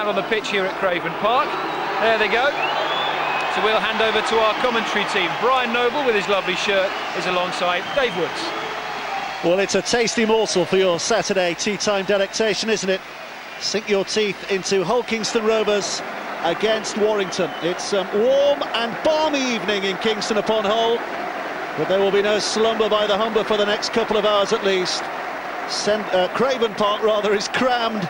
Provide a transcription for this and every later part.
out on the pitch here at Craven Park. There they go. So we'll hand over to our commentary team. Brian Noble, with his lovely shirt, is alongside Dave Woods. Well, it's a tasty morsel for your Saturday tea time delectation, isn't it? Sink your teeth into Hull Kingston Rovers against Warrington. It's a warm and balmy evening in Kingston upon Hull, but there will be no slumber by the Humber for the next couple of hours at least. Craven Park, rather, is crammed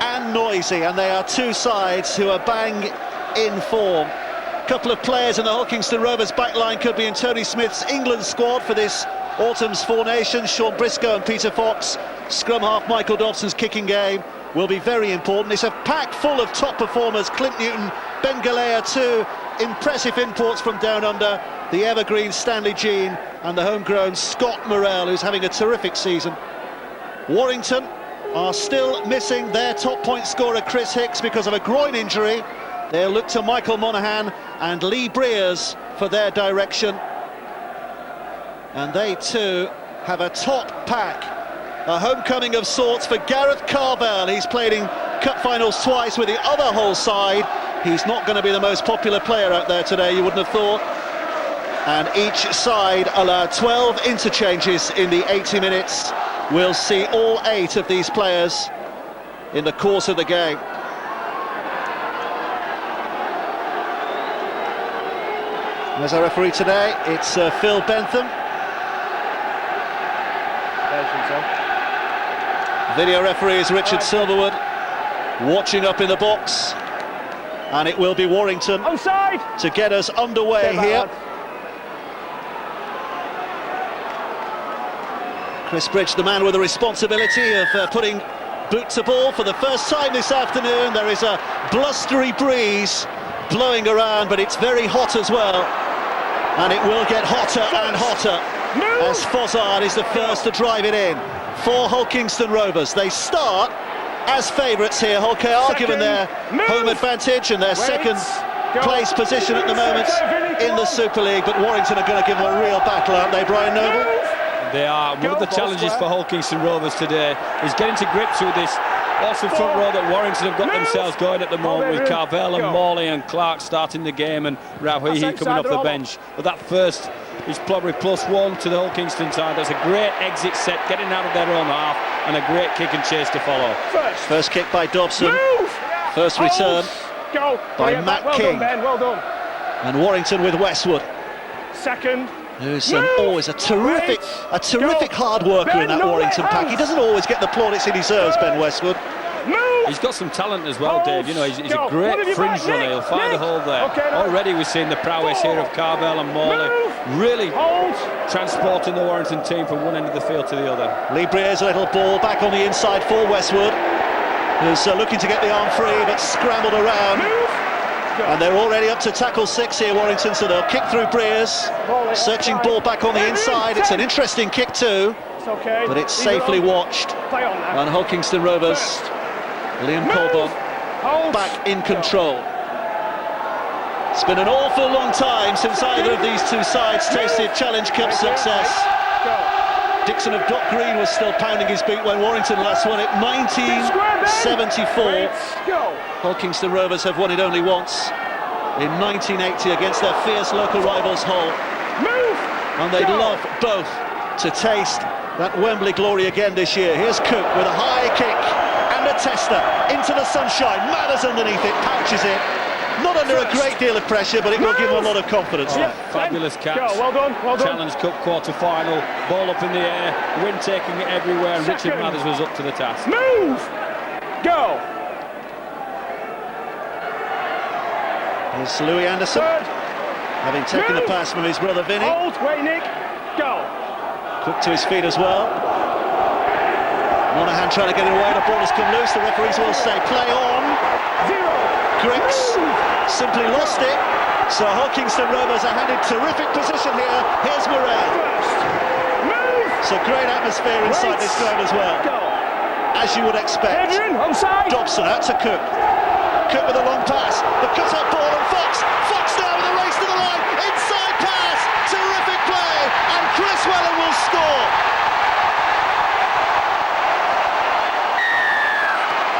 and noisy, and they are two sides who are bang in form. A couple of players in the Hull Kingston Rovers backline could be in Tony Smith's England squad for this autumn's Four Nations. Sean Briscoe and Peter Fox. Scrum half Michael Dobson's kicking game will be very important. It's a pack full of top performers. Clint Newton, Ben Galea, two impressive imports from down under, the evergreen Stanley Jean and the homegrown Scott Morrell, who's having a terrific season. Warrington are still missing their top point scorer Chris Hicks because of a groin injury. They'll look to Michael Monaghan and Lee Breers for their direction. And they too have a top pack. A homecoming of sorts for Gareth Carvel. He's played in cup finals twice with the other Hull side. He's not going to be the most popular player out there today, you wouldn't have thought. And each side allowed 12 interchanges in the 80 minutes. We'll see all 8 of these players in the course of the game. As our referee today, it's Phil Bentham. Video referee is Richard Silverwood, watching up in the box, and it will be Warrington to get us underway here. Chris Bridge, the man with the responsibility of putting boot to ball for the first time this afternoon. There is a blustery breeze blowing around, but it's very hot as well, and it will get hotter and hotter as Fozzard is the first to drive it in for Hull Kingston Rovers. They start as favourites here. Hull KR given their home advantage and their second place position at the moment in the Super League, but Warrington are going to give them a real battle, aren't they, Brian Noble? They are. One of the challenges for Hull Kingston Rovers today is getting to grips with this awesome front row that Warrington have got themselves going at the moment, with Carvel and Morley and Clark starting the game and Rahihi coming off the bench. But that first is probably +1 to the Hull Kingston side. That's a great exit set, getting out of their own half, and a great kick and chase to follow. First kick by Dobson. First return by Matt King. Well done. And Warrington with Westwood. Second. Who's always a terrific hard worker in that Warrington pack. He doesn't always get the plaudits he deserves, Ben Westwood. He's got some talent as well, Dave. You know, he's a great fringe runner. He'll find a hole there. Already we've seen the prowess here of Carvel and Morley, really transporting the Warrington team from one end of the field to the other. Lee Breers, a little ball back on the inside for Westwood, who's looking to get the arm free, but scrambled around. And they're already up to tackle 6 here, Warrington, so they'll kick through Breers. Searching ball back on the inside. It's an interesting kick too, but it's safely watched. And Hull Kingston Rovers, Liam Colborne back in control. It's been an awful long time since either of these two sides tasted Challenge Cup success. Dixon of Dock Green was still pounding his beat when Warrington last won it, 1974. Hull Kingston Rovers have won it only once, in 1980 against their fierce local rivals Hull. And they'd love both to taste that Wembley glory again this year. Here's Cook with a high kick and a tester into the sunshine. Matters underneath it, pouches it. Not under a great deal of pressure, but it will give him a lot of confidence. Fabulous catch. Well done. Challenge Cup quarter-final, ball up in the air, wind taking it everywhere, and Richard Mathers was up to the task. Go. Here's Louis Anderson, having taken the pass from his brother Vinny. Wait, Nick. Go. Cook to his feet as well. Monaghan trying to get it away, the ball has come loose, the referees will say play on. Griggs simply lost it, so Hull Kingston Rovers are handed terrific position here. Here's Morrell. So great atmosphere inside this ground as well, as you would expect. Dobson out to Cook. Cook with a long pass, the cut-up ball, and Fox now with a race to the line, inside pass, terrific play, and Chris Whelan will score.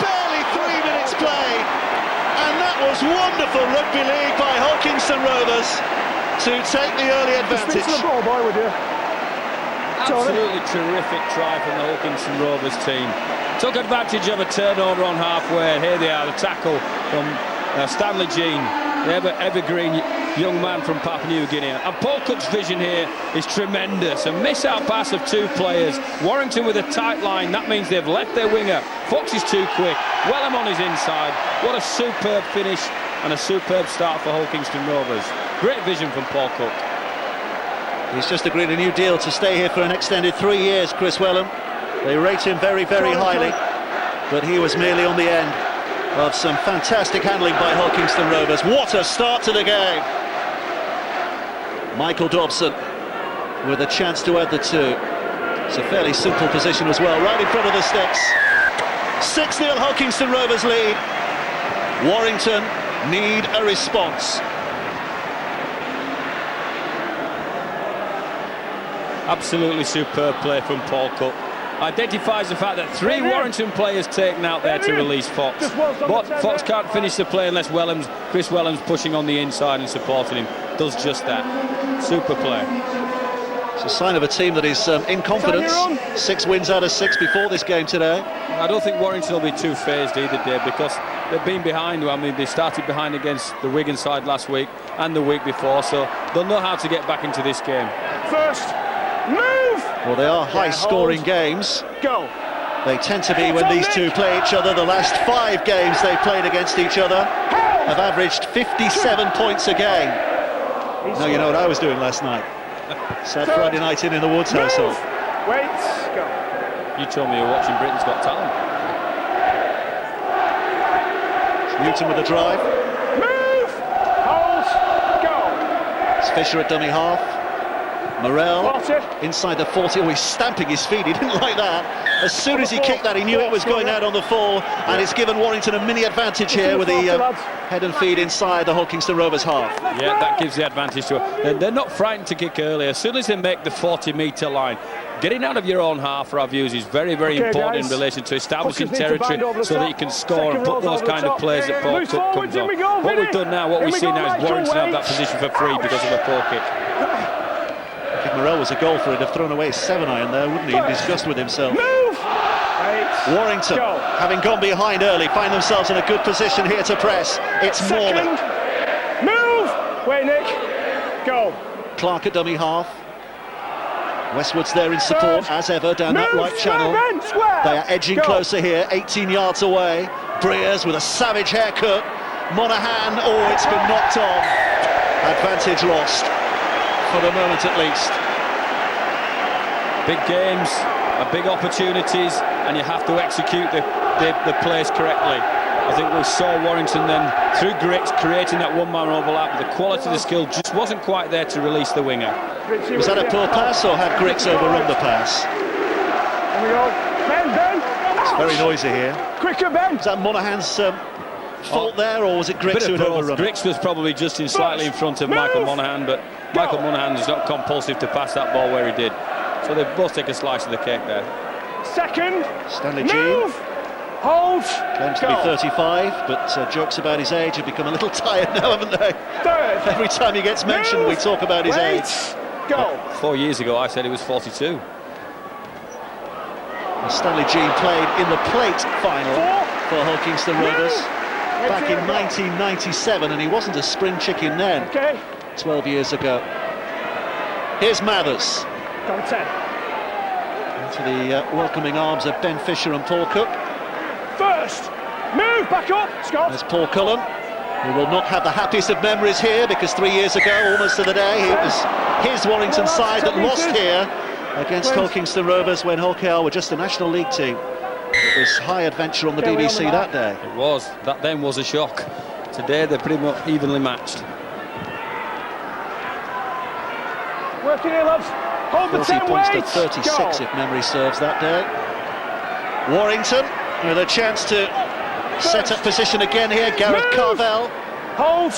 Barely 3 minutes played, was wonderful rugby league by Hulkingston Rovers to take the early advantage. Speak to the ball, boy, would you? Absolutely terrific try from the Hulkingston Rovers team. Took advantage of a turnover on halfway. Here they are, the tackle from Stanley Jean, the evergreen young man from Papua New Guinea. And Paul Cook's vision here is tremendous. A miss-out pass of two players. Warrington with a tight line. That means they've left their winger. Fox is too quick. Wellham on his inside. What a superb finish and a superb start for Hulkingston Rovers. Great vision from Paul Cook. He's just agreed a new deal to stay here for an extended 3 years, Chris Wellham. They rate him very, very highly, but he was merely on the end of some fantastic handling by Hulkingston Rovers. What a start to the game! Michael Dobson with a chance to add the two. It's a fairly simple position as well, right in front of the sticks. 6-0 Hulkingston Rovers lead. Warrington need a response. Absolutely superb play from Paul Cook. Identifies the fact that three Warrington players taken out there to release Fox. But Fox can't finish the play unless Chris Wellham's pushing on the inside and supporting him. Does just that. Super play. It's a sign of a team that is in confidence. 6 wins out of 6 before this game today. I don't think Warrington will be too phased either, Dave, because they've been behind. I mean, they started behind against the Wigan side last week and the week before, so they'll know how to get back into this game. First, move! Well, they are high-scoring games. Go! They tend to be when these two play each other. The last 5 games they played against each other have averaged 57 points a game. Now you know what I was doing last night. Sad Friday night in the Woods household. Wait, go. You told me you were watching Britain's Got Talent. Newton with the drive. Move! Hold! Go! It's Fisher at dummy half. Morel 40. inside the 40. Oh, he's stamping his feet. He didn't like that. As soon as he kicked that, he knew it was going out on the full, and it's given Warrington a mini advantage here with the head and feet inside the Hulkingston Rovers half. Yeah, that gives the advantage to it. They're not frightened to kick early. As soon as they make the 40-metre line, getting out of your own half, for our views, is very, very important in relation to establishing territory so that you can score and put those kind of plays that Paul Cook comes on. What we've done now, what we see now is Warrington have that position for free because of a poor kick. If Morel was a goal for it, he'd have thrown away his 7-iron there, wouldn't he, in disgust with himself. Move! Warrington, having gone behind early, find themselves in a good position here to press. It's Morley. Move! Wait, Nick. Go. Clark at dummy half. Westwood's there in support, as ever, down that right channel. They are edging closer here, 18 yards away. Breers with a savage haircut. Monaghan, oh, it's been knocked on. Advantage lost, for the moment at least. Big games, big opportunities, and you have to execute the plays correctly. I think we saw Warrington then, through Griggs, creating that one-man overlap, but the quality of the skill just wasn't quite there to release the winger. Was that a poor pass, or had Griggs overrun the pass? Here we go. Ben! It's very noisy here. Quicker, Ben! Was that Monaghan's fault there, or was it Griggs who had overrun it? Griggs was probably just in slightly in front of Michael Monaghan, but Michael Monaghan is not compulsive to pass that ball where he did. So they both take a slice of the cake there. Second, Stanley Jean. Hold. Claims to be 35, but jokes about his age have become a little tired now, haven't they? Third. Every time he gets mentioned, we talk about his age. Go. 4 years ago, I said he was 42. And Stanley Jean played in the plate final for Hulkingston Rovers back in 1997, and he wasn't a spring chicken then, 12 years ago. Here's Mathers. Go 10. Into the welcoming arms of Ben Fisher and Paul Cook. First, move back up, Scott. There's Paul Cullen, who will not have the happiest of memories here, because 3 years ago, almost to the day, it was his Warrington side that lost here against Hulkingston Rovers when Hull KR were just a National League team. It was high adventure on the BBC that day. It was. That then was a shock. Today they're pretty much evenly matched. Working here, lads. Hold the 40 10 points to weights. 36 if memory serves that day. Warrington with a chance to set up position again here. Gareth Carvell. Hold.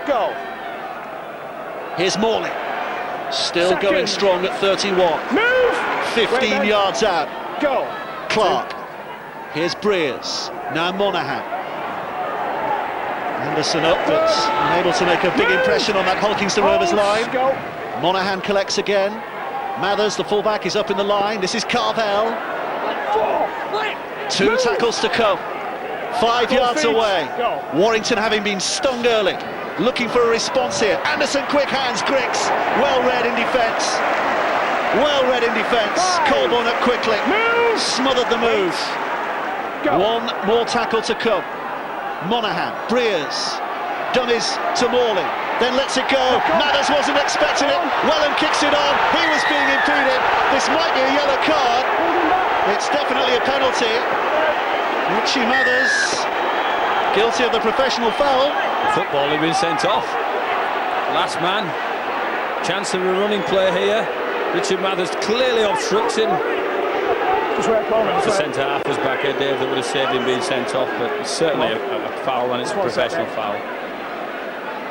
Go. Here's Morley. Still going strong at 31. Move. 15 yards out. Go. Clark. Here's Breers. Now Monaghan. Anderson up, but unable to make a big impression on that Hulkingston Rovers line. Go. Monaghan collects again. Mathers, the fullback, is up in the line. This is Carvel. 2 tackles to come. 5 yards away. Go. Warrington having been stung early. Looking for a response here. Anderson, quick hands, Griggs. Well read in defence. Well read in defence. Colborne up quickly. Move. Smothered the move. Go. 1 more tackle to come. Monaghan, Breers, dummies to Morley, then lets it go. Mathers wasn't expecting it. Wellham kicks it on. He was being impeded. This might be a yellow card. It's definitely a penalty. Richie Mathers, guilty of the professional foul. Football had been sent off. Last man. Chance of a running play here. Richard Mathers clearly obstructs him. If the centre half was back here, Dave, that would have saved him being sent off, but it's certainly a foul, and it's a professional foul.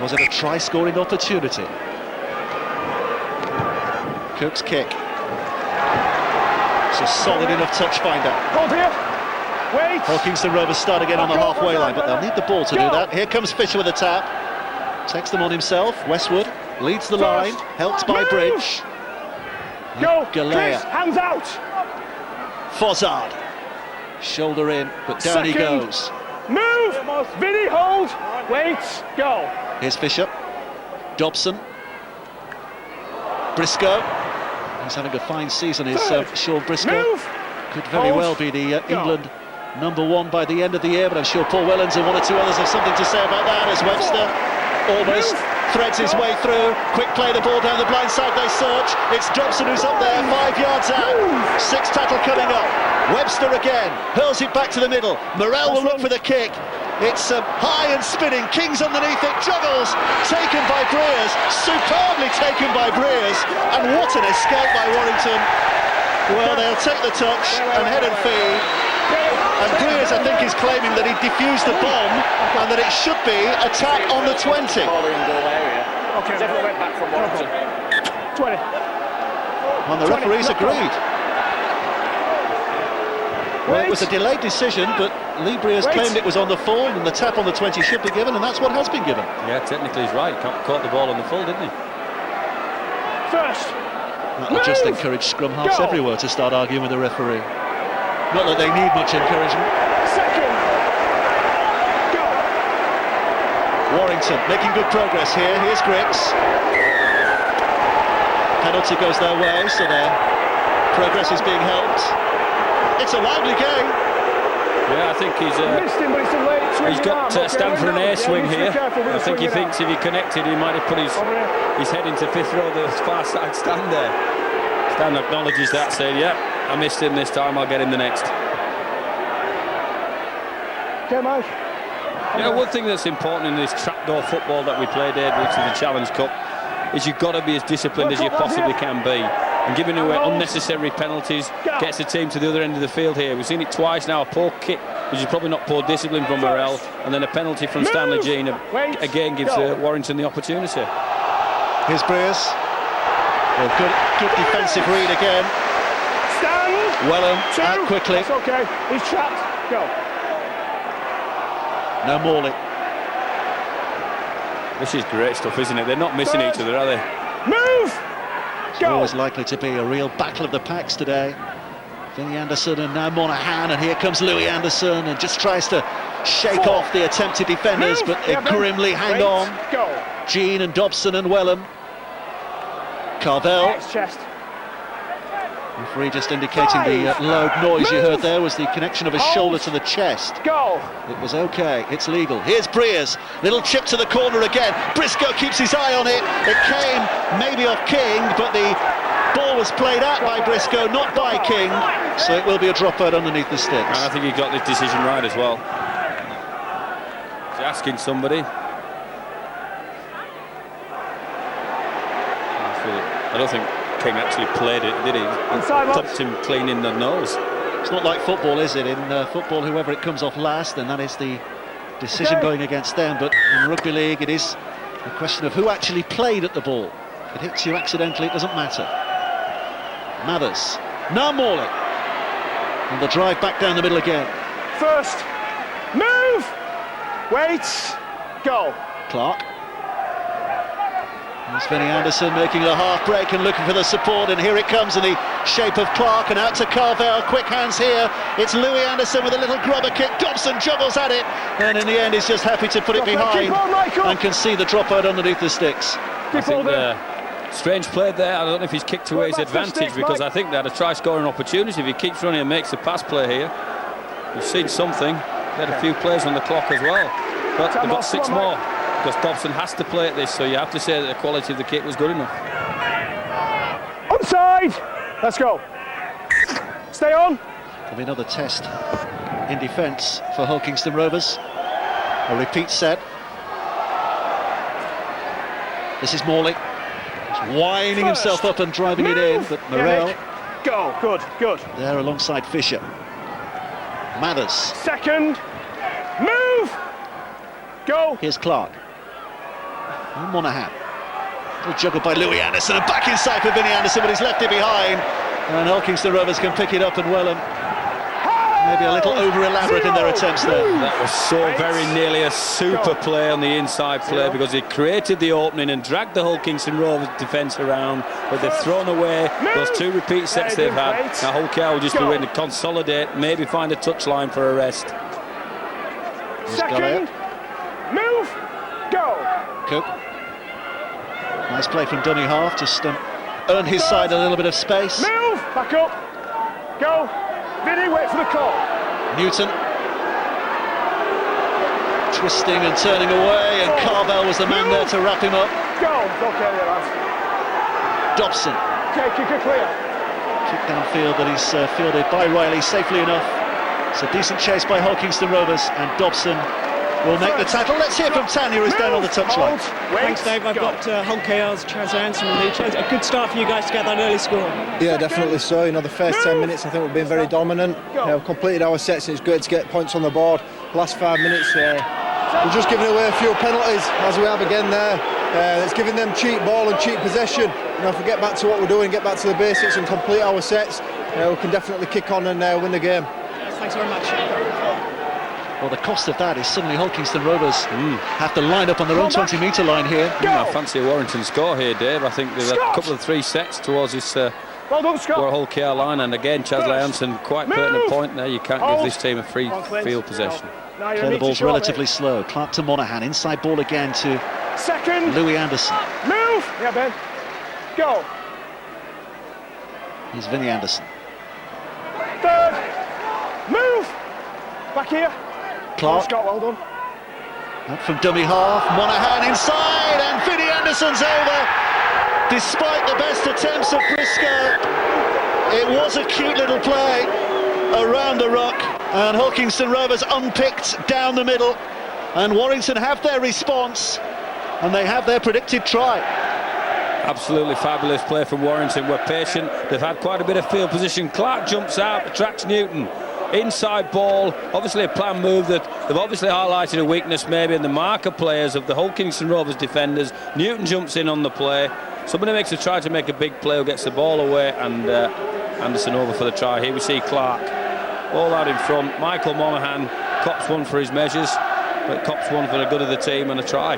Was it a try-scoring opportunity? Cook's kick. It's a solid enough touch finder. Hold here. Wait. Hulkingston Rovers start again on the halfway line, but they'll need the ball to do that. Here comes Fisher with a tap. Takes them on himself. Westwood leads the line, helped by Bridge. Go. Galea. Hands out. Fozzard. Shoulder in, but down he goes. Move. Vinny, hold. Wait. Go. Here's Fisher. Dobson. Briscoe. He's having a fine season, is Sean Briscoe. Move. Could very well be the England #1 by the end of the year, but I'm sure Paul Wellens and 1 or 2 others have something to say about that, as Webster almost threads his way through. Quick play, the ball down the blind side, they search. It's Dobson who's up there, 5 yards out. 6th tackle coming up. Webster again, hurls it back to the middle. Morel will look for the kick. It's high and spinning, King's underneath it, juggles, taken by Breers, superbly taken by Breers, and what an escape by Warrington. Well, they'll take the touch and head and feed. And Breers, I think, is claiming that he defused the bomb and that it should be attack on the 20. Okay. Definitely went back from Warrington. 20. And the referees agreed. Well, it was a delayed decision, but Lee Breers claimed it was on the full, and the tap on the 20 should be given, and that's what has been given. Yeah, technically he's right. Caught the ball on the full, didn't he? First. That'll just encourage scrum halves everywhere to start arguing with the referee. Not that they need much encouragement. Second. Go. Warrington making good progress here. Here's Griggs. Penalty goes their way, so their progress is being helped. It's a lively game. Yeah, I think he's got to stand for an air swing here. I think he thinks if he connected, he might have put his head into 5th row, the far side stand there. Stan acknowledges that, saying, yeah, I missed him this time, I'll get him the next. Okay, Mike. You know, one thing that's important in this trapdoor football that we play, Dave, which is the Challenge Cup, is you've got to be as disciplined as you possibly can be. And giving away unnecessary penalties gets the team to the other end of the field here. We've seen it twice now, a poor kick, which is probably not poor discipline from Morel, and then a penalty from Stanley Jean again gives Warrington the opportunity. Here's Breers. Well, good defensive read again. Stand. Wellham out quickly. That's okay. He's trapped. Go. No Morley. This is great stuff, isn't it? They're not missing each other, are they? Move. Go. Always likely to be a real battle of the packs today. Vinnie Anderson and now Monaghan, and here comes Louis Anderson and just tries to shake off the attempted defenders, but they grimly hang on. Go. Jean and Dobson and Wellham. Carvel. Chest. Referee just indicating the loud noise you heard there was the connection of his shoulder to the chest. Go. It was okay, it's legal. Here's Breers, little chip to the corner again. Briscoe keeps his eye on it. It came maybe off King, but the ball was played out by Briscoe, not by King. So it will be a dropout underneath the sticks. And I think he got this decision right as well. He's asking somebody. I don't think King actually played it, did he? Thumped him clean in the nose. It's not like football, is it? In football, whoever it comes off last, then that is the decision going against them. But in rugby league, it is a question of who actually played at the ball. If it hits you accidentally, it doesn't matter. Mathers. Now Morley. And the drive back down the middle again. First. Move. Wait. Go. Clark. There's Vinnie Anderson making a half break and looking for the support, and here it comes in the shape of Clark, and out to Carvel. Quick hands here. It's Louis Anderson with a little grubber kick. Dobson juggles at it, and in the end he's just happy to put it behind and can see the dropout underneath the sticks. I think strange play there. I don't know if he's kicked away his advantage, because I think they had a try-scoring opportunity. If he keeps running and makes the pass play here, you've seen something. They had a few plays on the clock as well, but they've got 6 more. Because Dobson has to play at this, so you have to say that the quality of the kick was good enough. Onside! Let's go. Stay on. There'll be another test in defence for Hull Kingston Rovers. A repeat set. This is Morley. He's winding himself up and driving it in, but Morel... Go, good, good. There alongside Fisher. Mathers. Second. Move! Go. Here's Clark. And Monaghan. Little juggled by Louis Anderson, and back inside for Vinnie Anderson, but he's left it behind. And Hull Kingston Rovers can pick it up, and Welham maybe a little over-elaborate in their attempts there. That was so very nearly a super play on the inside play, because he created the opening and dragged the Hull Kingston Rovers defence around, but they've thrown away those 2 repeat sets they've had. Now Hull KR will just be waiting to consolidate, maybe find a touchline for a rest. Second. Move. Go. Cook. Nice play from dummy half, just earn his side a little bit of space. Move. Back up. Go. Vinny, wait for the call. Newton. Twisting and turning away, and Carvel was the man there to wrap him up. Go. Okay, there, lads. Dobson. Okay, kick it clear. Kick downfield that he's fielded by Riley safely enough. It's a decent chase by Hull Kingston Rovers, and Dobson will make the tackle. Let's hear from Tanya, who's down on the touchline. Thanks, Dave. I've got Hull KR's Chaz Anderson and Leach. A good start for you guys to get that early score. Yeah, definitely so. You know, the first 10 minutes I think we've been very dominant. We've completed our sets, and it's great to get points on the board. Last 5 minutes, we're just giving away a few penalties, as we have again there. It's giving them cheap ball and cheap possession. You know, if we get back to what we're doing, get back to the basics and complete our sets, we can definitely kick on and win the game. Thanks very much. Well, the cost of that is suddenly Hull Kingston Rovers have to line up on their own 20-metre line here. I fancy a Warrington score here, Dave. I think there's a couple of 3 sets towards this Hull KR line, and again Chaz Anderson, quite pertinent point there. You can't give this team a free field possession. Play the ball's relatively slow. Clark to Monaghan, inside ball again to Louis Anderson. Move! Yeah, Ben. Go. Here's Vinnie Anderson. Third. Move! Back here. Clark. Scott, well done. Up from dummy half, Monaghan inside, and Vinnie Anderson's over. Despite the best attempts of Briscoe, it was a cute little play around the ruck, and Hull Kingston Rovers unpicked down the middle, and Warrington have their response, and they have their predicted try. Absolutely fabulous play from Warrington. We're patient. They've had quite a bit of field position. Clark jumps out, attracts Newton. Inside ball, obviously a planned move that they've obviously highlighted a weakness maybe in the marker players of the Hull Kingston Rovers defenders. Newton jumps in on the play. Somebody makes a try to make a big play, who gets the ball away, and Anderson over for the try. Here we see Clark all out in front. Michael Monaghan cops one for his measures, but cops one for the good of the team and a try.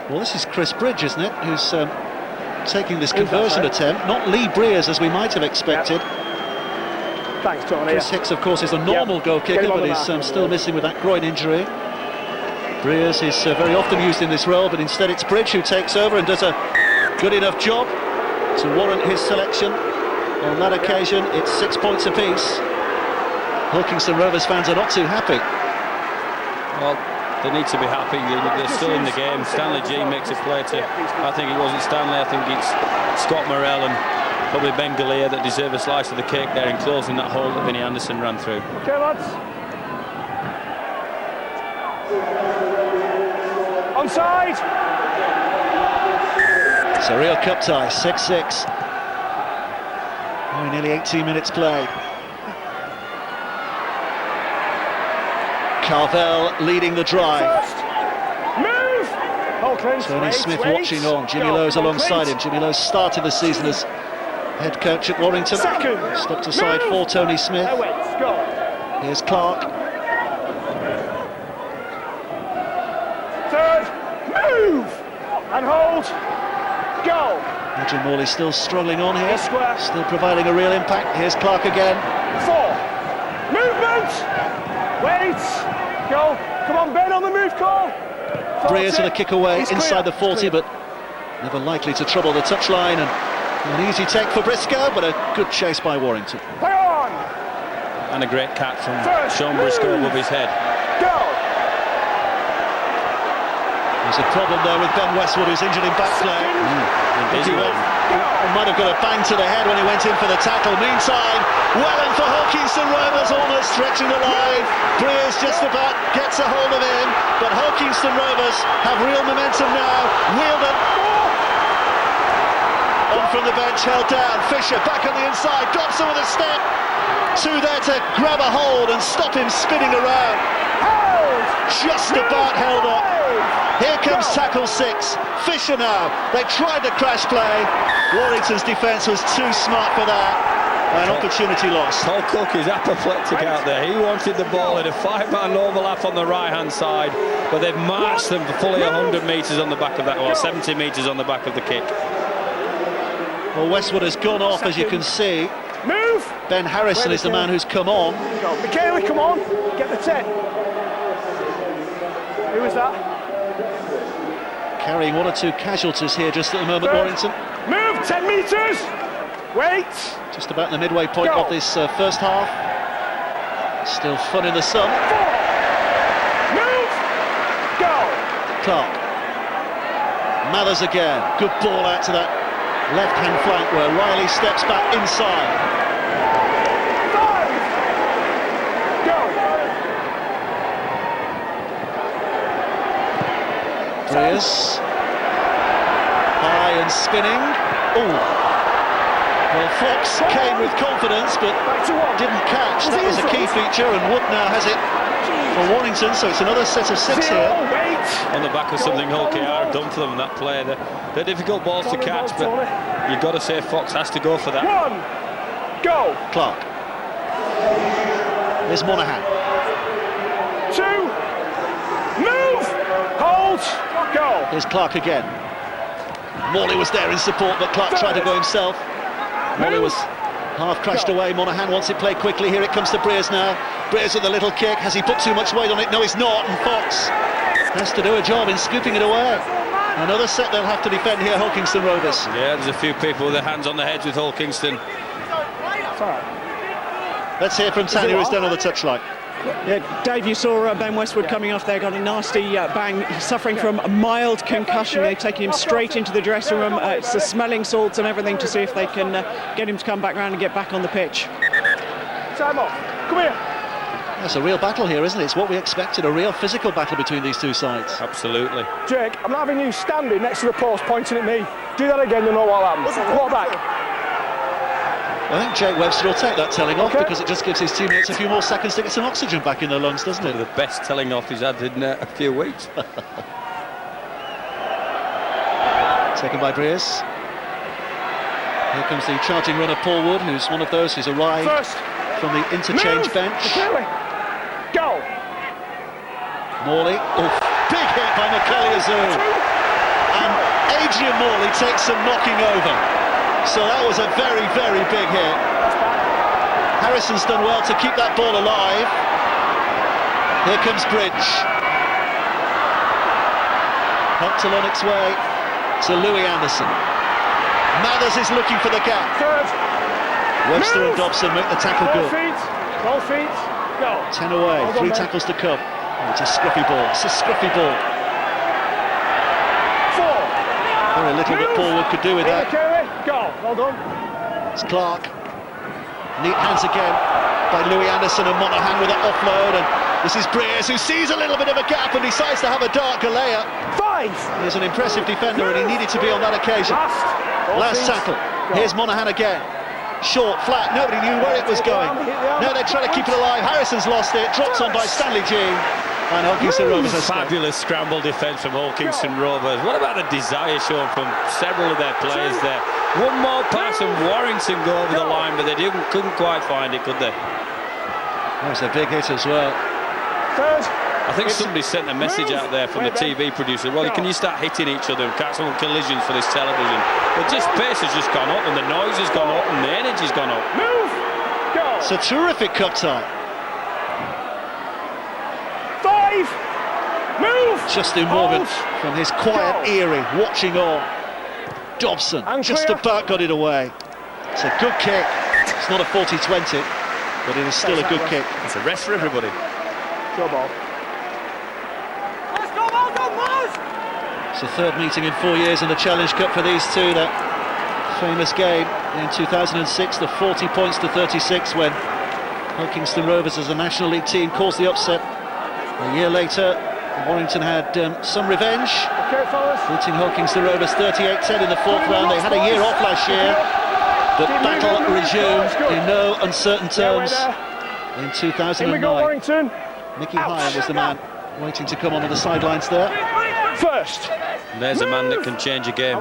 Well, this is Chris Bridge, isn't it, who's taking this conversion attempt, not Lee Breers as we might have expected. Thanks, Tony. Chris Hicks, of course, is a normal goal kicker, but he's still missing with that groin injury. Breers is very often used in this role, but instead it's Bridge who takes over and does a good enough job to warrant his selection. On that occasion, it's 6 points apiece. Hull Kingston Rovers fans are not too happy. Well, they need to be happy. They're still in the game. Stanley G makes a play to, I think it wasn't Stanley, I think it's Scott Morel and probably Ben Galea that deserve a slice of the cake there in closing that hole that Vinnie Anderson ran through. Okay, lads. Onside. It's a real cup tie, 6-6. Oh, nearly 18 minutes play. Carvel leading the drive. Move! Tony Smith watching on. Jimmy Lowe's alongside him. Jimmy Lowe started the season as Head coach at Warrington. Second. Stepped aside for Tony Smith. Airways, go. Here's Clark. Third, move and hold, go. Adrian Morley still struggling on here. Yes, square. Still providing a real impact. Here's Clark again. 4, movement, wait, go. Come on, Ben, on the move call. 40. Breers with a kick away He's inside clear. the 40, but never likely to trouble the touchline. And an easy take for Briscoe, but a good chase by Warrington. Play on, And a great catch from First Sean Briscoe move. above his head. go. There's a problem there with Ben Westwood, who's injured in back play. Indeed he will. He might have got a bang to the head when he went in for the tackle. Meantime, well in for Hulkingston Rovers, almost stretching the line. Breers just about gets a hold of him, but Hulkingston Rovers have real momentum now. Wheeldon on from the bench, held down. Fisher back on the inside, Dobson with a step. Two there to grab a hold and stop him spinning around. Hold. Just about held up. Here comes tackle 6. Fisher now. They tried the crash play. Warrington's defence was too smart for that. An opportunity lost. Paul Cook is apoplectic out there. He wanted the ball in a 5-man overlap on the right-hand side, but they've marched them for fully 100 metres on the back of that, or 70 metres on the back of the kick. Well, Westwood has gone off, as you can see. Move. Ben Harrison is the man who's come on. Go. Michaela, come on, get the 10. Who was that? Carrying 1 or 2 casualties here just at the moment, Third. Warrington. Move, 10 metres. Wait. Just about the midway point Go. of this first half. Still fun in the sun. 4. Move. Go. Clark. Mathers again. Good ball out to that left-hand flank where Riley steps back inside. 5. Go. Breers. High and spinning. Ooh. Well, Fox came with confidence, but Back to 1. didn't catch. That was a key feature, and Wood now has it for Warrington, so it's another set of 6 0. here. Wait. On the back of something Hull KR have done for them in that play. They're difficult balls to catch, but you've got to say Fox has to go for that. 1. Go. Clark. Here's Monaghan. 2. Move. Hold. Go. Here's Clark again. Morley was there in support, but Clark tried to go himself. Morley was half crashed away. Monaghan wants it played quickly. Here it comes to Breers now. Breers with a little kick. Has he put too much weight on it? No, he's not. And Fox has to do a job in scooping it away. Another set they'll have to defend here, Hulkingston Rovers. Yeah, there's a few people with their hands on their heads with Hulkingston. Let's hear from Tanya, who's down on the touchline. Yeah, Dave, you saw Ben Westwood coming off there, got a nasty bang. He's suffering from a mild concussion. They're taking him straight into the dressing room. It's the smelling salts and everything to see if they can get him to come back round and get back on the pitch. Time off. Come here. That's a real battle here, isn't it? It's what we expected, a real physical battle between these two sides. Absolutely. Jake, I'm not having you standing next to the post pointing at me. Do that again, you'll know what happens. Walk back. I think Jake Webster will take that telling off, Okay. because it just gives his teammates a few more seconds to get some oxygen back in their lungs, doesn't it? The best telling off he's had in a few weeks. Taken by Breers. Here comes the charging runner Paul Wood, who's one of those who's arrived First. from the interchange Move. bench. Clearly. Go. Morley, big hit by McKelly Azul. And Adrian Morley takes some knocking over. So that was a very, very big hit. Harrison's done well to keep that ball alive. Here comes Bridge. Knocked on its way to Louis Anderson. Mathers is looking for the gap. Third. Webster and Move. Dobson make the tackle Roll good. feet. Roll feet. Go. 10 away, Hold on, 3 mate. tackles to come. Oh, it's a scruffy ball. It's a scruffy ball. 4. Very little that Paul Wood could do with that. Curry. Go. Well done. It's Clark. Neat hands again by Louis Anderson and Monaghan with that offload. And this is Breers, who sees a little bit of a gap and decides to have a dart Galea. 5. He's an impressive defender and he needed to be on that occasion. Last tackle. Here's Monaghan again. Short, flat, nobody knew where it was going. Now they're trying to keep it alive. Harrison's lost it, drops on by Stanley Jean. And Hulkingston Rovers has scored. Fabulous scramble defence from Hull Kingston Rovers. What about the desire shown from several of their players there? One more pass and Warrington go over the line, but they couldn't quite find it, could they? That was a big hit as well. I think somebody sent a message out there from the TV producer. Well, can you start hitting each other and catch some collisions for this television? But just pace has just gone up, and the noise has gone up, and the energy's gone up. It's a terrific cup tie. 5, move. Justin Morgan from his quiet eyrie watching on. Dobson just about got it away. It's a good kick. It's not a 40-20, but it is still a good kick. It's a rest for everybody. Go ball. It's the third meeting in 4 years in the Challenge Cup for these two. That famous game in 2006, the 40 points to 36 when Hulkingston Rovers as a National League team caused the upset. A year later, Warrington had some revenge, beating Hulkingston Rovers 38-10 in the fourth round. They had a year off last year, but battle resumed in no uncertain terms in 2009. Mickey Hyam was the man waiting to come onto the sidelines there. First. There's a man that can change a game.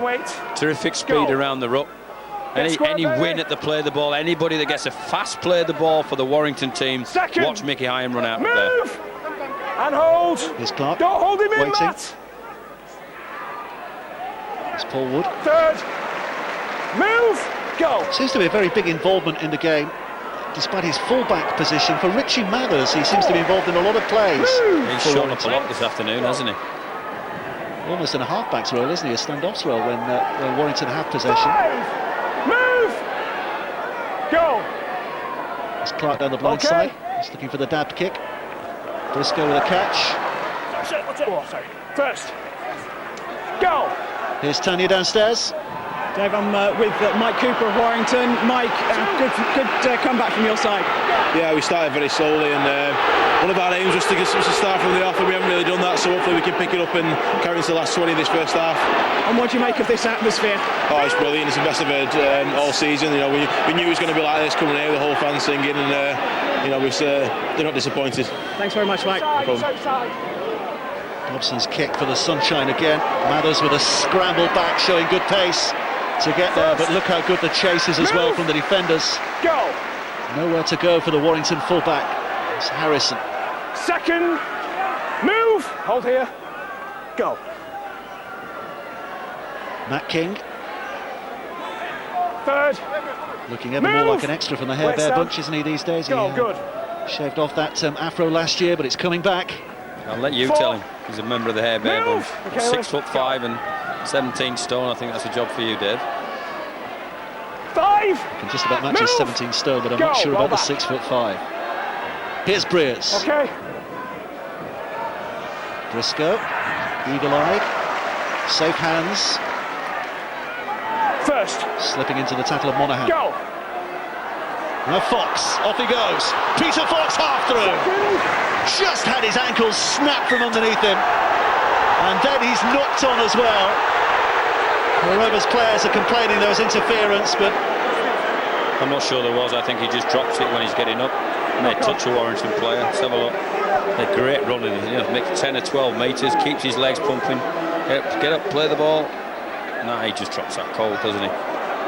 Terrific speed around the ruck. Any win at the play of the ball, anybody that gets a fast play of the ball for the Warrington team, watch Mickey Hyam run out of there. And hold. Here's Clark. Don't hold him in, waiting. Matt. It's Paul Wood. Third. Move. Go. Seems to be a very big involvement in the game, despite his full-back position. For Richie Mathers, he seems to be involved in a lot of plays. He's shown up a lot this afternoon, hasn't he? Almost in a half-back's role, isn't he? A stand-off's role when Warrington have possession. 5, move. Go. It's Clark down the blind side. He's looking for the dabbed kick. Briscoe with a catch. Oh, sorry. First. Go. Here's Tanya downstairs. Dave, I'm with Mike Cooper of Warrington. Mike, good comeback from your side. Yeah, we started very slowly, and one of our aims was to get us to start from the off, and we haven't really done that, so hopefully we can pick it up and carry into the last 20 of this first half. And what do you make of this atmosphere? Oh, it's brilliant. It's the best I've heard all season. You know, we knew it was going to be like this coming here, the whole fans singing, and you know, they're not disappointed. Thanks very much, Mike. No problem. Dobson's kick for the sunshine again. Mathers with a scramble back, showing good pace to get there, but look how good the chase is as well from the defenders. Go. Nowhere to go for the Warrington fullback. It's Harrison. Second. Move. Hold here. Go. Matt King. Third. Looking ever more like an extra from the Hair Bear bunch, isn't he, these days? Go. He Good. shaved off that afro last year, but it's coming back. I'll let you tell him. He's a member of the Hair Bear bunch. 6'5" and 17 stone. I think that's a job for you, Dave. 5. I can just about match his 17 stone, but I'm not sure about the 6'5". Here's Breers. Okay. Briscoe, eagle-eyed, safe hands. First. Slipping into the tackle of Monaghan. Go. Now Fox, off he goes. Peter Fox half through. Just had his ankles snapped from underneath him. And then he's knocked on as well. The Rovers players are complaining there was interference, but I'm not sure there was. I think he just drops it when he's getting up. May touch a Warrington player. Let's have a look. A great running, you know, makes 10 or 12 metres, keeps his legs pumping. Get up, play the ball. Nah, he just drops that cold, doesn't he?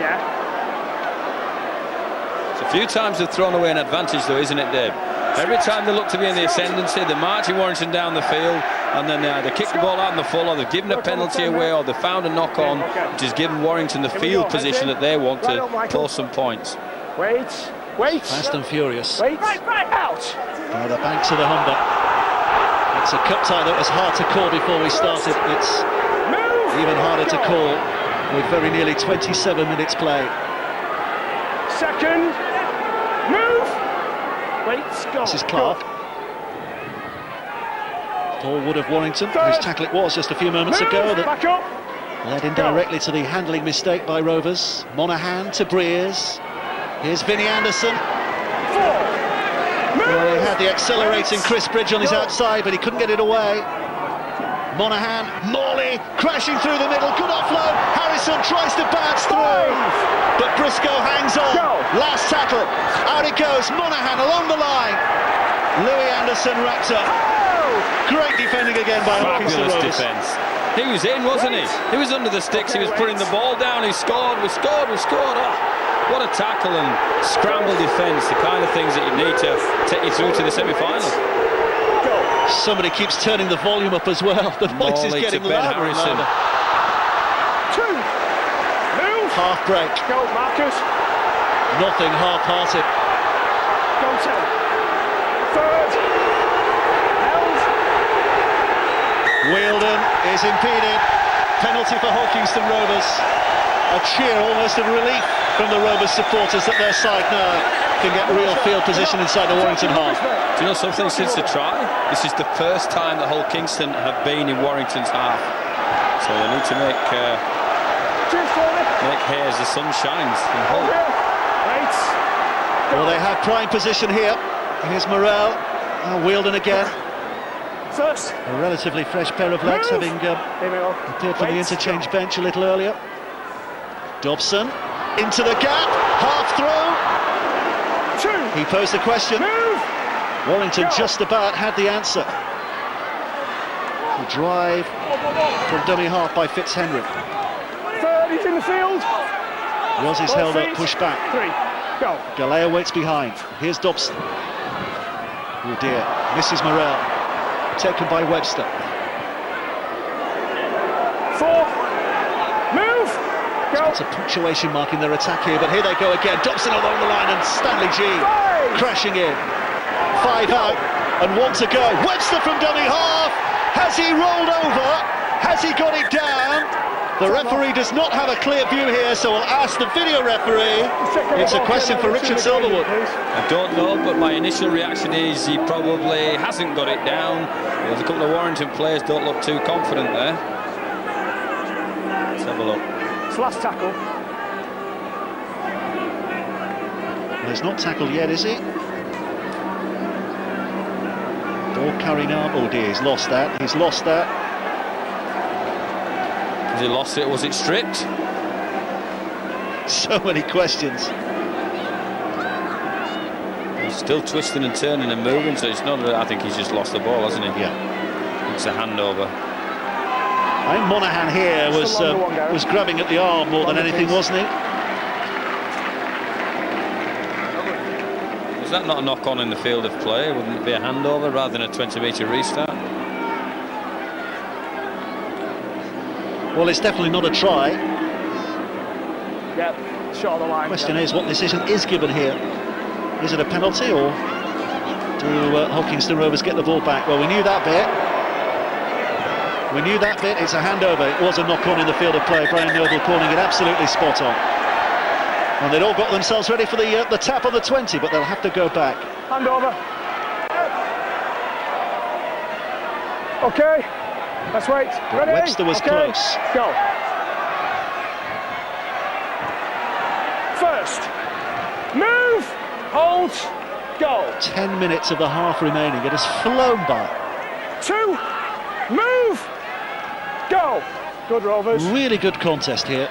Yeah. It's a few times they've thrown away an advantage, though, isn't it, Dave? Every time they look to be in the ascendancy, they're marching Warrington down the field, and then they either kick the ball out in the full, or they've given a penalty away, or they've found a knock-on, which has given Warrington the field position that they want to pull some points. Wait. fast and furious. Wait. Out. By the banks of the Humber. It's a cup tie that was hard to call before we started. It's even harder to call with very nearly 27 minutes play. Second. Move. Wait. Go. This is Clark. Paul Wood of Warrington, whose tackle it was just a few moments ago, that back up. led indirectly to the handling mistake by Rovers. Monaghan to Breers. Here's Vinnie Anderson. Well, he had the accelerating Chris Bridge on his outside, but he couldn't get it away. Monaghan, Morley, crashing through the middle, good offload. Harrison tries to bounce through, but Briscoe hangs on. Last tackle, out it goes, Monaghan along the line. Louis Anderson wrapped up. Great defending again by Hawkinston Fabulous Rovers. defence. He was in, wasn't he? He was under the sticks, he was putting the ball down, he scored, we scored. Oh, what a tackle and scramble defence, the kind of things that you need to take you through to the semi-final. Somebody keeps turning the volume up as well. The voice is getting louder and louder. 2. Move. Half break. Go, Marcus. Nothing half-hearted. Go 10. Third. Held. Wielden is impeded. Penalty for Hawkinston Rovers. A cheer almost of relief from the Rovers supporters that their side now can get real field position inside the Warrington half. Do you know something, since the try? This is the first time that Hull Kingston have been in Warrington's half. So they need to make hay as the sun shines in Hull. Well, they have prime position here. Here's Morrell. Wielden again. First. A relatively fresh pair of legs, having appeared from the interchange bench a little earlier. Dobson into the gap, half through. 2. He posed the question. Move. Warrington just about had the answer. The drive from dummy half by Fitzhenry. Third, he's in the field. Roz is held up, pushed back. 3. Go. Galea waits behind. Here's Dobson. Oh dear, misses Morrell. Taken by Webster. 4. Move. Go. It's a punctuation mark in their attack here, but here they go again. Dobson along the line and Stanley G 5. crashing in. 5 out and 1 to go. Webster from dummy half. Has he rolled over? Has he got it down? The referee does not have a clear view here, so we'll ask the video referee. It's a question for Richard Silverwood. I don't know, but my initial reaction is he probably hasn't got it down. There's a couple of Warrington players don't look too confident there. Let's have a look. It's last tackle. Well, he's not tackled yet, is he? Ball carrying out. Oh dear, he's lost that. He's lost that. Has he lost it? Was it stripped? So many questions. He's still twisting and turning and moving, so it's not. I think he's just lost the ball, hasn't he? Yeah. It's a handover. I think Monaghan here was grabbing at the arm more than anything, wasn't he? Was that not a knock-on in the field of play? Wouldn't it be a handover rather than a 20-metre restart? Well, it's definitely not a try. Yep, shot on the line. Question is, what decision is given here? Is it a penalty, or do Hawkinston Rovers get the ball back? Well, we knew that bit. We knew that bit. It's a handover. It was a knock-on in the field of play. Brian Noble calling it absolutely spot on. And they'd all got themselves ready for the tap on the 20, but they'll have to go back. Handover. Okay. Let's wait. Ready? Webster was close. Go. First. Move. Hold. Go. 10 minutes of the half remaining. It has flown by. 2. Move. Go. Good, Rovers. Really good contest here.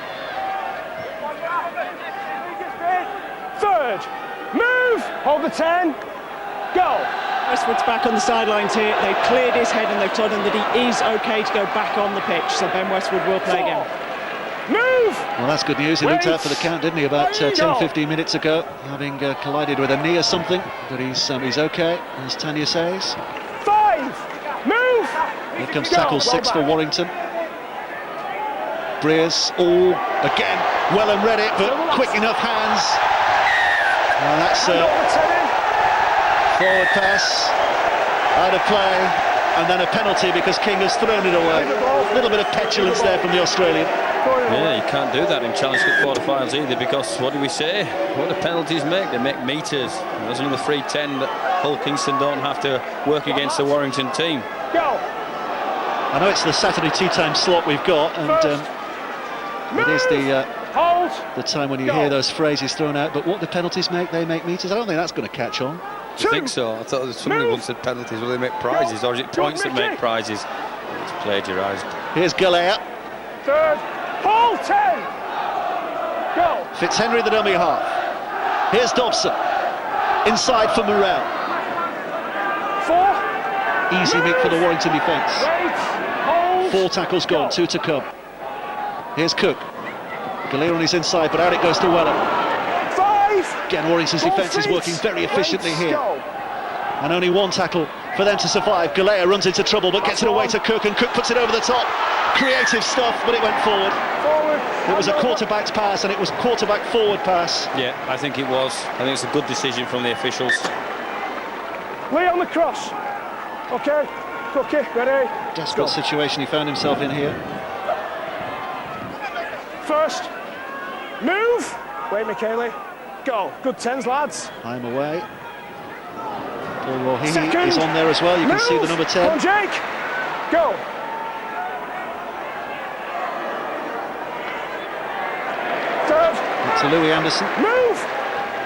Third. Move. Hold the 10. Go. Westwood's back on the sidelines here. They've cleared his head and they've told him that he is okay to go back on the pitch. So Ben Westwood will play again. Move. Well, that's good news. He looked out for the count, didn't he, about 10-15 minutes ago, having collided with a knee or something. But he's okay, as Tanya says. 5. Move. Here comes tackle 6 for Warrington. Breers, again, well and read it, but quick enough hands. And that's forward pass, out of play, and then a penalty because King has thrown it away. A little bit of petulance there from the Australian. Yeah, you can't do that in Challenge Cup quarterfinals either, because what do we say? What do penalties make? They make metres. There's another 3-10 that Hull Kingston don't have to work against the Warrington team. Go. I know it's the Saturday tea time slot we've got, and it is the time when you hear those phrases thrown out, but what do penalties make? They make metres. I don't think that's going to catch on. I think so. I thought somebody once said penalties, will they make prizes, or is it points that make prizes? It's plagiarised. Here's Galea. Third. Hold 10. Go. Fitzhenry the dummy half. Here's Dobson. Inside for Morrell. 4. Easy meet for the Warrington defence. Wait. Hold. 4 tackles gone, 2 to come. Here's Cook. Galea on his inside, but out it goes to Weller. 5. Again, Warrington's defence is working very efficiently here. And only 1 tackle for them to survive. Galea runs into trouble, but gets it away to Cook, and Cook puts it over the top. Creative stuff, but it went forward. It was a quarterback's pass, and it was quarterback forward pass. Yeah, I think it was. I think it's a good decision from the officials. Lee on the cross. Okay, Cookie, ready? Desperate situation he found himself in here. First, move. Wait, Michele. Go. Good 10s, lads. I'm away. Paul Rohini Second. is on there as well. You can see the number 10. Come on, Jake. Go. Third. To Louis Anderson. Move.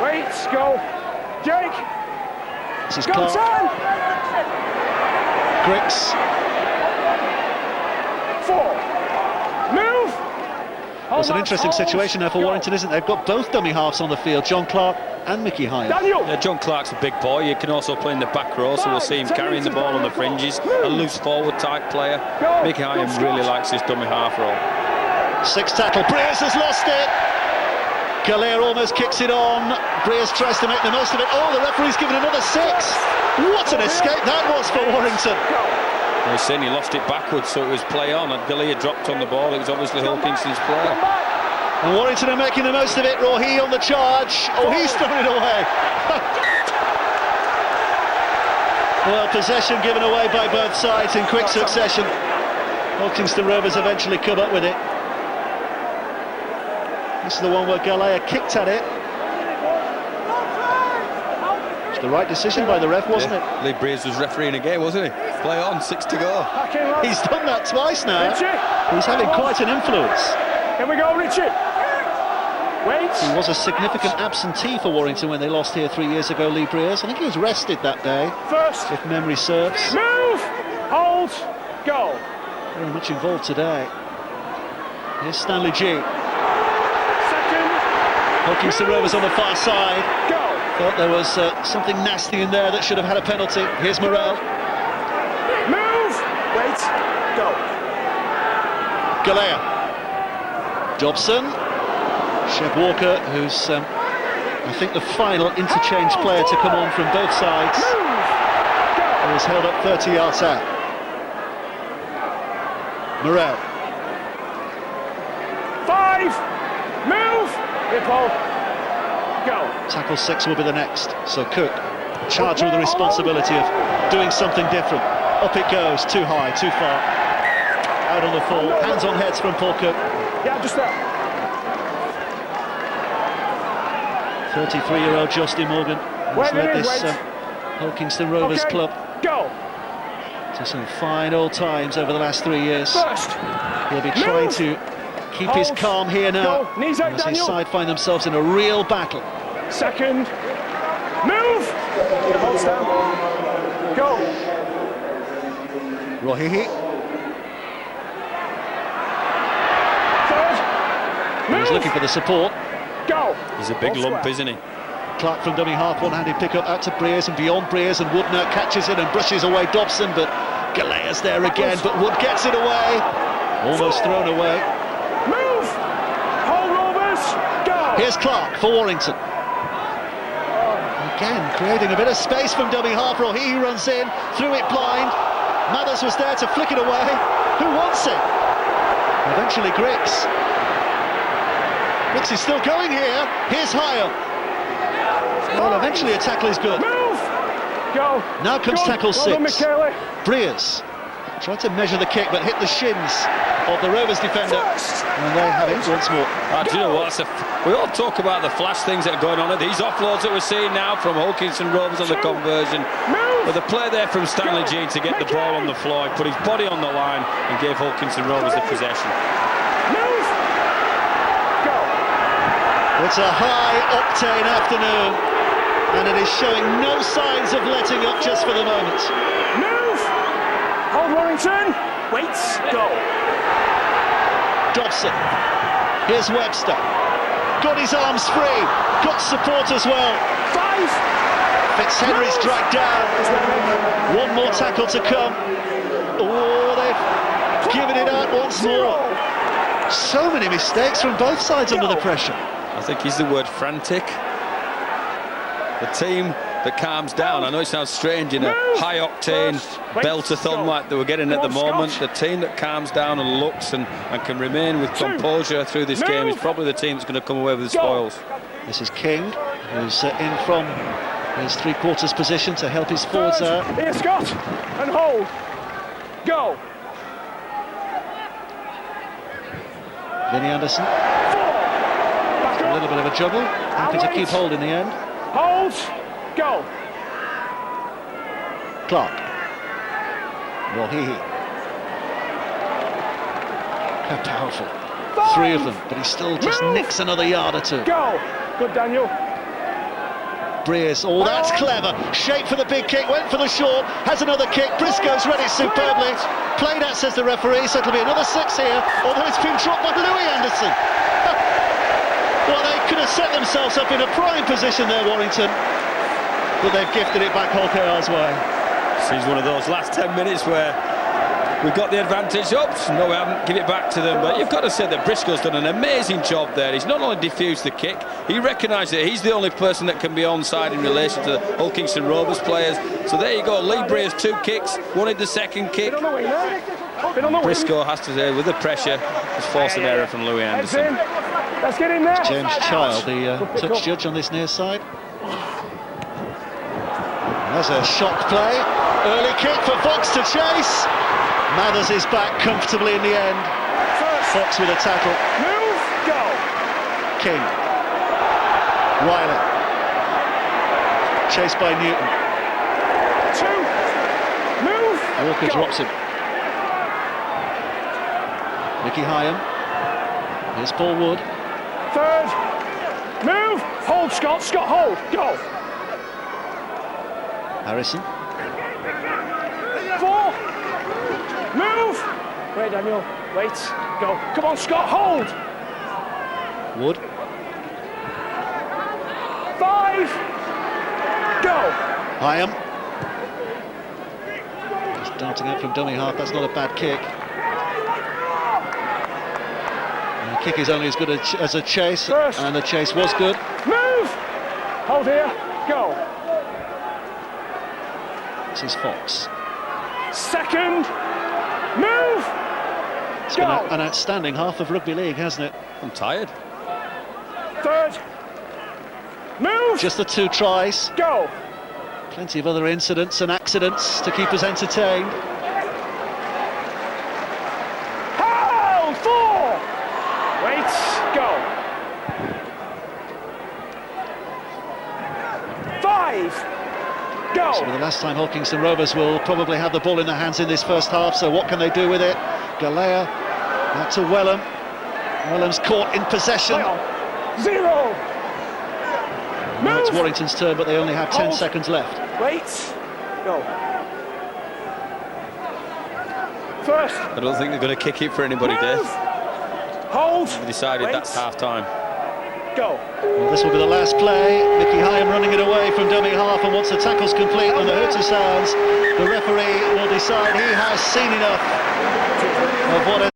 Wait. Go. Jake. This is Go. Clark. 10. Griggs. 4. Move. Well, it's an interesting situation now for Warrington, isn't it? They've got both dummy halves on the field, John Clark and Mickey Hine. Daniel. Yeah, John Clark's a big boy. You can also play in the back row, so we'll see him carrying the ball on the fringes. A loose forward type player. Mickey Hine really likes his dummy half role. 6 tackle. Breers has lost it. Galea almost kicks it on. Breers tries to make the most of it. Oh, the referee's given another 6. What an escape that was for Warrington. He was saying he lost it backwards, so it was play on, and Galea dropped on the ball. It was obviously Hulkinson's play. And Warrington are making the most of it. Rohi on the charge. Oh, he's thrown it away. Well, possession given away by both sides in quick succession. Hulkinston Rovers eventually come up with it. This is the one where Galea kicked at it. It's the right decision by the ref, wasn't it? Lee Breers was refereeing a game, wasn't he? Play on, 6 to go. He's done that twice now. Richie. He's having quite an influence. Here we go, Richie. Wait. He was a significant absentee for Warrington when they lost here 3 years ago, Lee Breers. I think he was rested that day, First. if memory serves. Move. Hold. Go. Very much involved today. Here's Stanley G. Second. Hulkinston Rovers on the far side. Go. Thought there was something nasty in there that should have had a penalty. Here's Morrell. Move. Wait. Go. Galea. Dobson. Sheb Walker, who's I think the final interchange player to come on from both sides. He was held up 30 yards out. Morrell. 5. Move. Here, Paul. Go. Tackle 6 will be the next. So Cook charged with the responsibility of doing something different. Up it goes, too high, too far. Out on the fall, hands on heads from Paul Cook. Yeah, just there. 33-year-old Justin Morgan, who's led this Hulkinston Rovers club Go. to some fine old times over the last 3 years. First. He'll be trying to keep his calm here now, Go. Knees out, as his Daniel. side find themselves in a real battle. Second. Move. Hold down. Go. Rohihi. Third. He was looking for the support. Go. He's a big lump, isn't he? Clark from dummy half, one-handed pick-up out to Breers and beyond Breers, and Wood now catches it and brushes away Dobson, but Galea's there again, but Wood gets it away. Almost thrown away. Move. Hold Rovers. Go. Here's Clark for Warrington. Again, creating a bit of space from dummy half. Rohi runs in, threw it blind. Mathers was there to flick it away. Who wants it? Eventually Griggs. Griggs is still going here. Here's Hyle. Well, eventually a tackle is good. Move. Go. Now comes tackle 6. Well done, Michele. Breers tried to measure the kick, but hit the shins of the Rovers defender. And they have it once more. Do you know what? We all talk about the flash things that are going on. These offloads that we're seeing now from Hulkinston Rovers on the conversion. But the play there from Stanley G to get the ball on the floor, he put his body on the line and gave Hulkinston Rovers the possession. Move. Go. It's a high-octane afternoon, and it is showing no signs of letting up just for the moment. Move. Hold Warrington. Wait. Go. Dobson. Here's Webster. Got his arms free. Got support as well. 5. Fitzhenry's dragged down. One more tackle to come. Oh, they've given it out once more. So many mistakes from both sides under the pressure. I think he's the word frantic. The team that calms down. I know it sounds strange in a high-octane belt-a-thon like that we're getting at the moment. The team that calms down and looks and can remain with composure through this game is probably the team that's going to come away with the spoils. This is King, who's in from his three-quarters position to help his forwards out. Here, Scott, and hold. Go. Vinnie Anderson. A little bit of a juggle. Happy to keep hold in the end. Hold. Go. Clark. Wahihi. How powerful. 3 of them, but he still just nicks another yard or two. Go. Good, Daniel. Breers, oh, that's clever. Shape for the big kick, went for the short, has another kick. Briscoe's read it superbly. Played out, says the referee, so it'll be another 6 here, although it's been dropped by Louis Anderson. Well, they could have set themselves up in a prime position there, Warrington, but they've gifted it back Holkear's way. Seems one of those last 10 minutes where we've got the advantage up. No, we haven't. Give it back to them. But you've got to say that Briscoe's done an amazing job there. He's not only defused the kick, he recognised that he's the only person that can be onside in relation to the Hull Kingston Rovers players. So there you go. Lee Breers 2 kicks, wanted the second kick. Briscoe has to say, with the pressure, has forced an error from Louis Anderson. Let's get in there. James Child, the touch judge on this near side. There's a shock play. Early kick for Fox to chase. Mathers is back comfortably in the end. Fox with a tackle. Move, go. King. Riley. Chased by Newton. 2. Move. Walker go. drops him. Mickey Hyam. Here's Paul Wood. 3rd. Move. Hold, Scott. Scott, hold. Go. Harrison. 4. Move. Wait, Daniel. Wait. Go. Come on, Scott. Hold. Wood. 5. Go. Hyam. Just darting out from dummy half. That's not a bad kick. And the kick is only as good as a chase, and the chase was good. Move. Hold here. Go. This is Fox. 2nd. Move. It's been an outstanding half of rugby league, hasn't it? I'm tired. 3rd. Move. Just the 2 tries. Go. Plenty of other incidents and accidents to keep us entertained. Hold. 4. Wait. Go. 5. Go. So the last time Hull Kingston Rovers will probably have the ball in their hands in this first half, so what can they do with it? Galea, back to Wellham. Wellham's caught in possession. 0. Now it's Warrington's turn, but they only have 10 seconds left. Wait. Go. 1st. I don't think they're going to kick it for anybody, Dave. Hold. They decided that's half-time. Go. Well, this will be the last play. Mickey Hyam running it away from dummy half, and once the tackle's complete on the Hurter sounds, the referee will decide he has seen enough of what